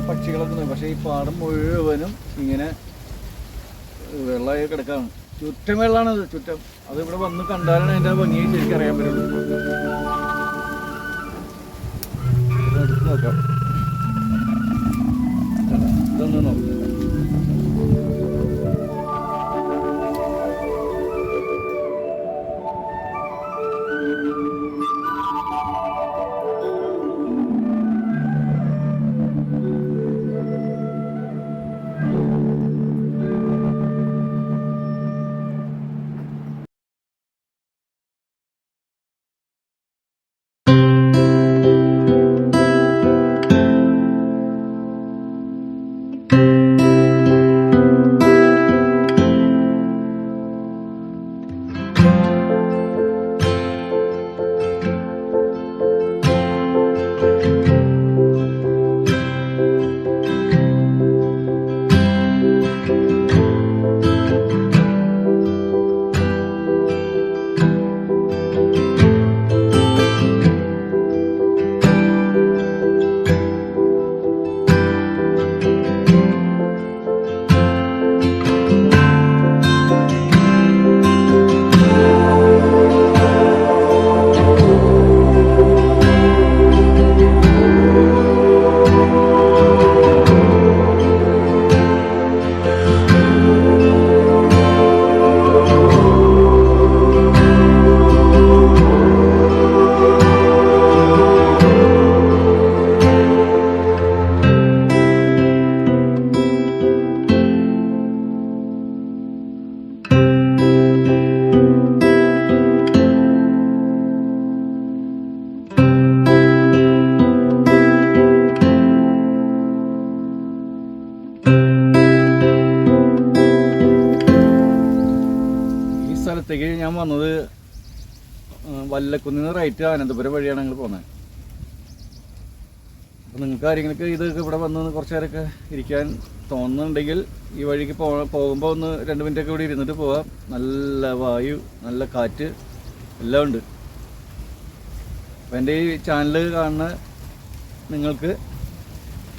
പക്ഷികളൊക്കെ. പക്ഷേ ഈ പാടം മുഴുവനും ഇങ്ങനെ വെള്ളമായി കിടക്കാണ്. ചുറ്റം വെള്ളമാണത്, ചുറ്റം. അത് ഇവിടെ വന്ന് കണ്ടാലാണ് അതിൻ്റെ ഭംഗി ശരിക്കും അറിയാൻ പറ്റുള്ളൂ. എടുത്ത് നോക്കാം, ഇതൊന്ന് നോക്കാം. സ്ഥലത്തേക്ക് ഞാൻ വന്നത് വല്ലക്കുന്നിന്ന് റൈറ്റ് അനന്തപുരം വഴിയാണ് ഞങ്ങൾ പോകുന്നത്. അപ്പോൾ നിങ്ങൾക്ക് ആരെങ്കിലും ഇതൊക്കെ ഇവിടെ വന്ന് കുറച്ച് നേരമൊക്കെ ഇരിക്കാൻ തോന്നുന്നുണ്ടെങ്കിൽ ഈ വഴിക്ക് പോകുമ്പോൾ ഒന്ന് 2 മിനിറ്റൊക്കെ ഇവിടെ ഇരുന്നിട്ട് പോവാം. നല്ല വായു, നല്ല കാറ്റ് എല്ലാം ഉണ്ട്. അപ്പോൾ എൻ്റെ ഈ ചാനൽ കാണുന്ന നിങ്ങൾക്ക്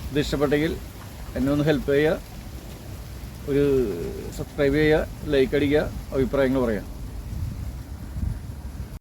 ഇത് ഇഷ്ടപ്പെട്ടെങ്കിൽ എന്നെ ഒന്ന് ഹെൽപ്പ് ചെയ്യുക, ഒരു സബ്സ്ക്രൈബ് ചെയ്യുക, ലൈക്ക് അടിക്കുക, അഭിപ്രായങ്ങൾ പറയാം.